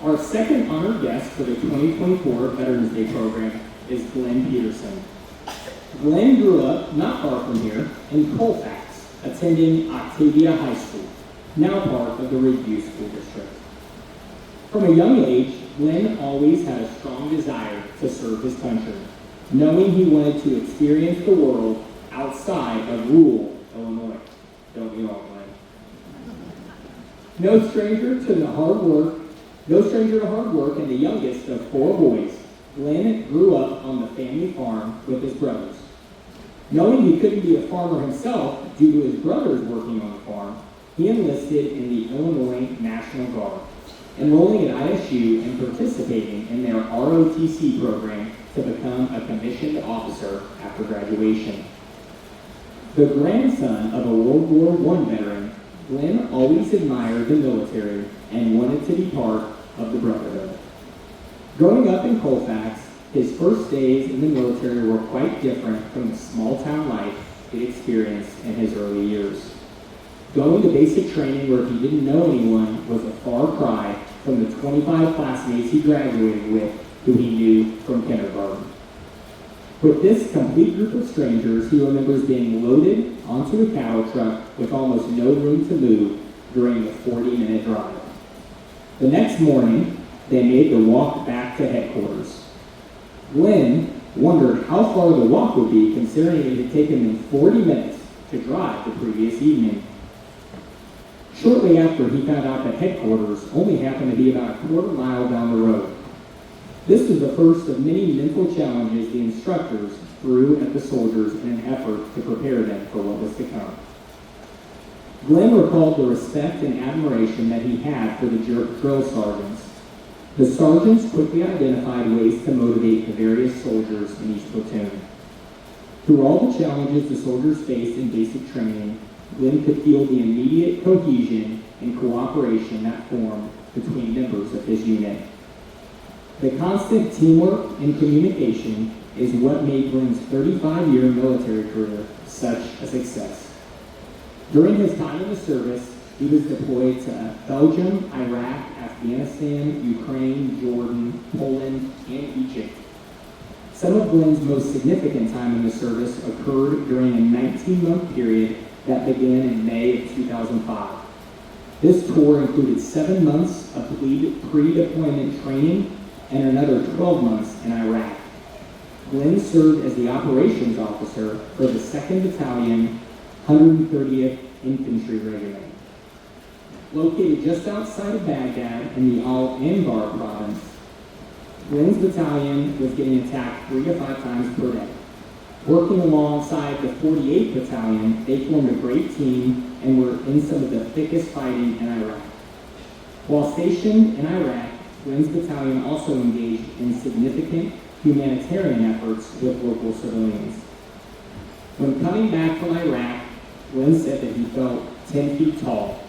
Our second honored guest for the 2024 Veterans Day program is Glen Petersen. Glen grew up not far from here in Colfax, attending Octavia High School, now part of the Ridgeview School District. From a young age, Glen always had a strong desire to serve his country, knowing he wanted to experience the world outside of rural Illinois. Don't we all, Glen? No stranger to hard work and the youngest of four boys, Glen grew up on the family farm with his brothers. Knowing he couldn't be a farmer himself due to his brothers working on the farm, he enlisted in the Illinois National Guard, enrolling at ISU and participating in their ROTC program to become a commissioned officer after graduation. The grandson of a World War I veteran, Glen always admired the military and wanted to be part of the brotherhood. Growing up in Colfax, his first days in the military were quite different from the small-town life he experienced in his early years. Going to basic training where he didn't know anyone was a far cry from the 25 classmates he graduated with who he knew from kindergarten. With this complete group of strangers, he remembers being loaded onto a cattle truck with almost no room to move during the 40-minute drive. The next morning, they made the walk back to headquarters. Glen wondered how far the walk would be considering it had taken them 40 minutes to drive the previous evening. Shortly after, he found out that headquarters only happened to be about a quarter mile down the road. This was the first of many mental challenges the instructors threw at the soldiers in an effort to prepare them for what was to come. Glen recalled the respect and admiration that he had for the drill sergeants. The sergeants quickly identified ways to motivate the various soldiers in each platoon. Through all the challenges the soldiers faced in basic training, Glen could feel the immediate cohesion and cooperation that formed between members of his unit. The constant teamwork and communication is what made Glen's 35-year military career such a success. During his time in the service, he was deployed to Belgium, Iraq, Afghanistan, Ukraine, Jordan, Poland, and Egypt. Some of Glen's most significant time in the service occurred during a 19-month period that began in May of 2005. This tour included 7 months of pre-deployment training and another 12 months in Iraq. Glen served as the operations officer for the 2nd Battalion, 130th Infantry Regiment. Located just outside of Baghdad in the Al-Anbar province, Glen's battalion was getting attacked 3 to 5 times per day. Working alongside the 48th Battalion, they formed a great team and were in some of the thickest fighting in Iraq. While stationed in Iraq, Glen's battalion also engaged in significant humanitarian efforts with local civilians. When coming back from Iraq, Glen said that he felt 10 feet tall,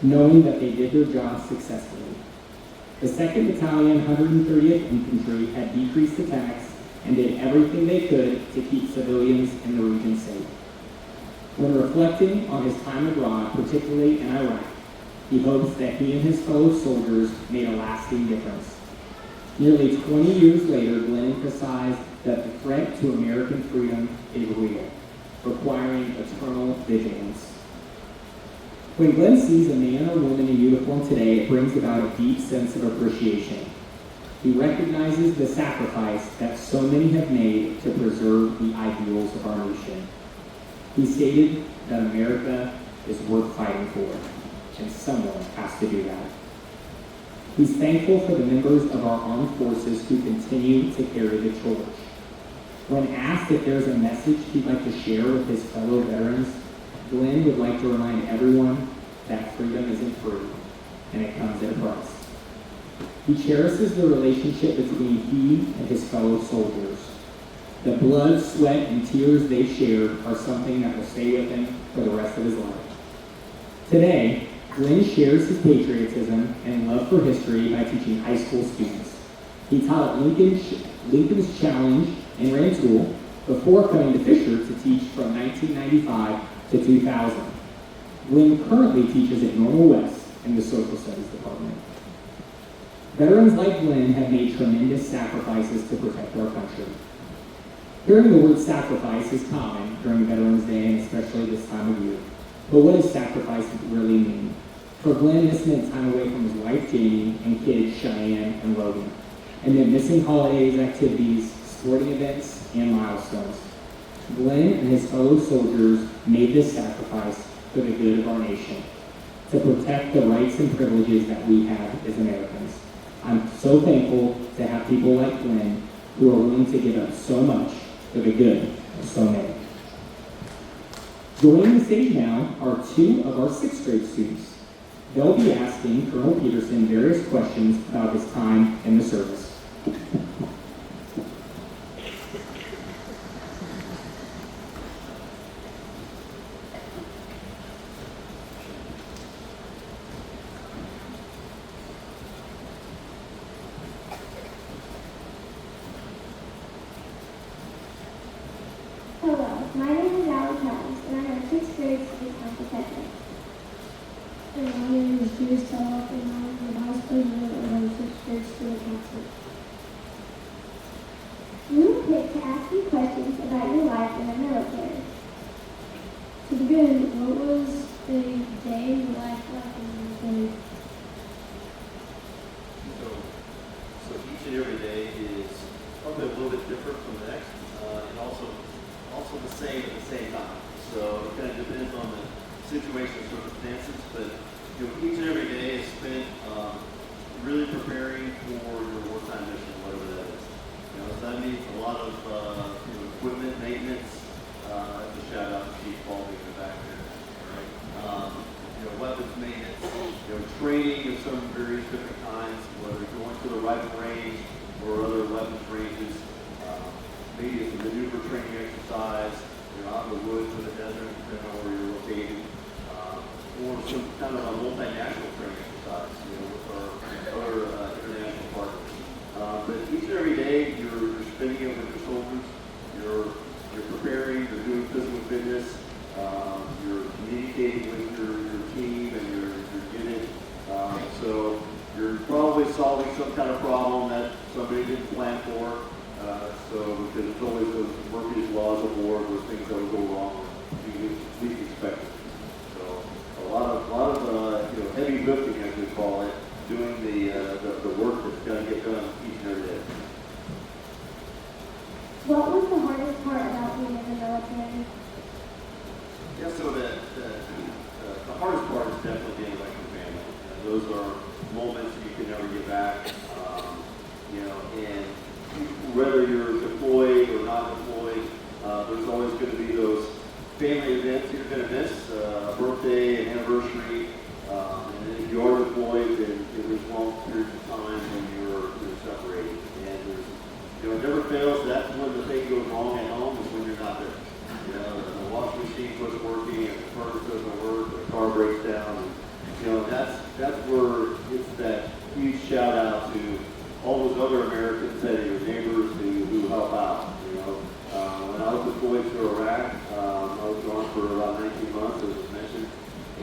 knowing that they did their job successfully. The 2nd Battalion, 130th Infantry had decreased attacks and did everything they could to keep civilians in the region safe. When reflecting on his time abroad, particularly in Iraq, he hopes that he and his fellow soldiers made a lasting difference. Nearly 20 years later, Glen emphasized that the threat to American freedom is real, requiring eternal vigilance. When Glen sees a man or woman in uniform today, it brings about a deep sense of appreciation. He recognizes the sacrifice that so many have made to preserve the ideals of our nation. He stated that America is worth fighting for, and someone has to do that. He's thankful for the members of our armed forces who continue to carry the torch. When asked if there's a message he'd like to share with his fellow veterans, Glen would like to remind everyone that freedom isn't free, and it comes at a price. He cherishes the relationship between he and his fellow soldiers. The blood, sweat, and tears they shared are something that will stay with him for the rest of his life. Today, Glen shares his patriotism and love for history by teaching high school students. He taught at Lincoln's Challenge and Rantoul before coming to Fisher to teach from 1995 to 2000. Glen currently teaches at Normal West in the Social Studies Department. Veterans like Glen have made tremendous sacrifices to protect our country. Hearing the word sacrifice is common during Veterans Day, and especially this time of year. But what does sacrifice really mean? For Glen, this meant time away from his wife Jamie and kids Cheyenne and Logan, and then missing holidays, activities, sporting events, and milestones. Glen and his fellow soldiers made this sacrifice for the good of our nation, to protect the rights and privileges that we have as Americans. I'm so thankful to have people like Glen who are willing to give up so much for the good of so many. Joining the stage now are two of our 6th grade students. They'll be asking Colonel Petersen various questions about his time in the service. Hello, my name is Alex Helms, and I'm a 6th grade student on Petersen. And my name is Judas Talk, and I'm the vice president of our 6th grade student council. You were picked to ask you questions about your life in the military. To begin, what was a day in your life like in the military? So each and every day is probably a little bit different from the next, and also the same at the same time. So it kind of depends on the situation and circumstances, but each and every day is spent really preparing for your wartime mission, whatever that is. So that means a lot of equipment maintenance. To shout out to Chief Paul in the back there, right? Weapons maintenance, training of some various different kinds, whether going to the rifle range or other weapons ranges. Maybe it's a maneuver training exercise, out in the woods or the desert, depending on where you're located, or some kind of a multinational training exercise, with our other international partners. But each and every day, you're spending it with your soldiers. You're preparing. You're doing physical fitness. You're communicating with your team and your unit. So you're probably solving some kind of problem that somebody didn't plan for. Because it's always those Murphy's laws of war, those things that will go wrong, you least expect it. So a lot of heavy lifting, as we call it, doing the work that's got to get done each and every day. What was the hardest part about being in the military? Yeah, so the hardest part is definitely being away from family. Those are moments you can never get back. And whether you're deployed or not deployed, there's always going to be those family events you're going to miss, a birthday, an anniversary, and then if you are deployed, then there's long periods of time when you're separated. And it never fails. That's when the thing goes wrong at home, is when you're not there. The washing machine wasn't working, and the furnace doesn't work, or the car breaks down. And, that's where it's that huge shout out to all those other Americans that are your neighbors who help out. When I was deployed to Iraq, I was gone for about 19 months, as was mentioned,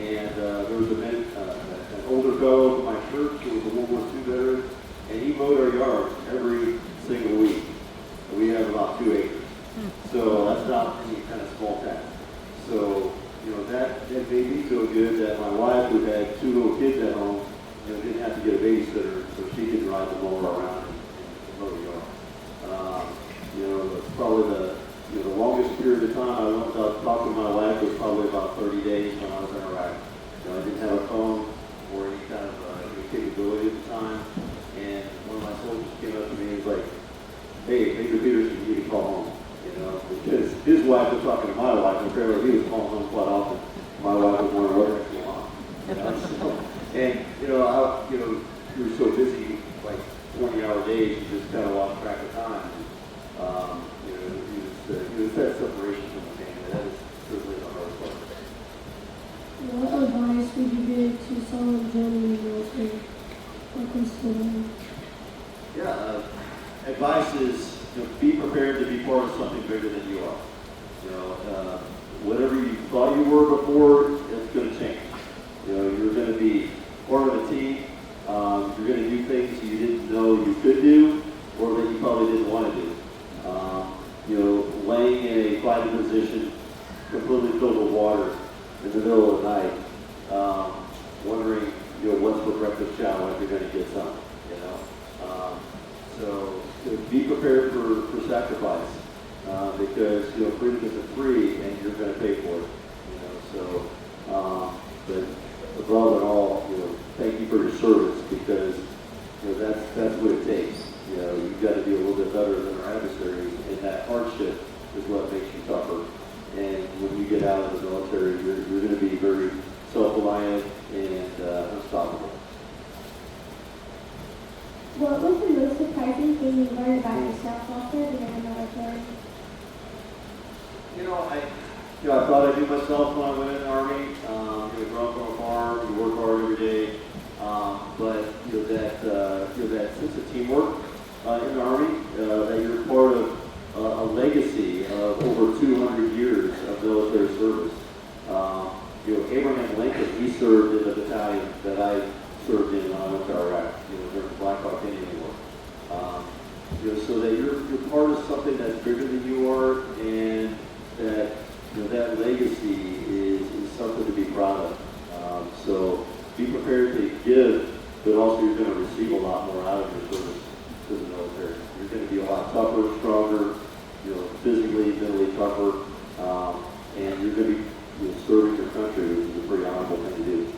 and there was an older fellow in my church who was a World War II veteran, and he mowed our yard every single week. And we have about 2 acres. So that's not any kind of small task. So, that made me feel good that my wife, who had 2 little kids at home, didn't have to get a babysitter so she could ride the mower around and mow the yard. Probably the longest period of time I went without talking to my wife was probably about 30 days when I was in Iraq. I didn't have a phone or any kind of capability at the time. And one of my soldiers came up to me and was like, "Hey, Major Petersen, you need to call home." Because his wife was talking to my wife, and apparently he was calling home quite often. My wife was wondering what was going on. You were so busy, like 20-hour days, you just kind of lost track of time. It was that separation from the family. That is certainly the hardest part. What advice would you give to someone joining the military? What comes to mind? Yeah, advice is be prepared to be part of something bigger than you are. Whatever you thought you were before, it's going to change. You're going to be part of a team. You're going to do things you didn't know you could do, or that you probably didn't want to do. Laying in a flighted position, completely filled with water in the middle of the night, wondering, what's for breakfast, chow, if you're going to get some, So be prepared for sacrifice, because, freedom isn't free and you're going to pay for it, but above it all, thank you for your service, because, that's what it takes. You've got to be a little bit better than our adversaries, and that hardship is what makes you tougher. And when you get out of the military, you're going to be very self-reliant and unstoppable. What was the most surprising thing you learned about yourself while serving in the military? I thought I knew myself when I went in the Army. Grew up on a farm, you work hard every day, but that sense of teamwork in the Army, that you're part of a legacy of over 200 years of military service. Abraham Lincoln, he served in the battalion that I served in when I went to Iraq, during the Black Hawk Indian War. So that you're part of something that's bigger than you are, and that that legacy is something to be proud of. So be prepared to give, but also you're going to receive a lot more out of your service to the military. You're going to be a lot tougher, stronger, physically, mentally tougher, and you're going to be serving your country, which is a pretty honorable thing to do.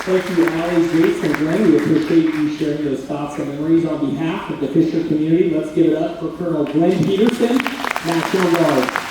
Thank you, Allie, Jace, and Glen. We appreciate you sharing those thoughts and memories on behalf of the Fisher community. Let's give it up for Colonel Glen Petersen, National Guard.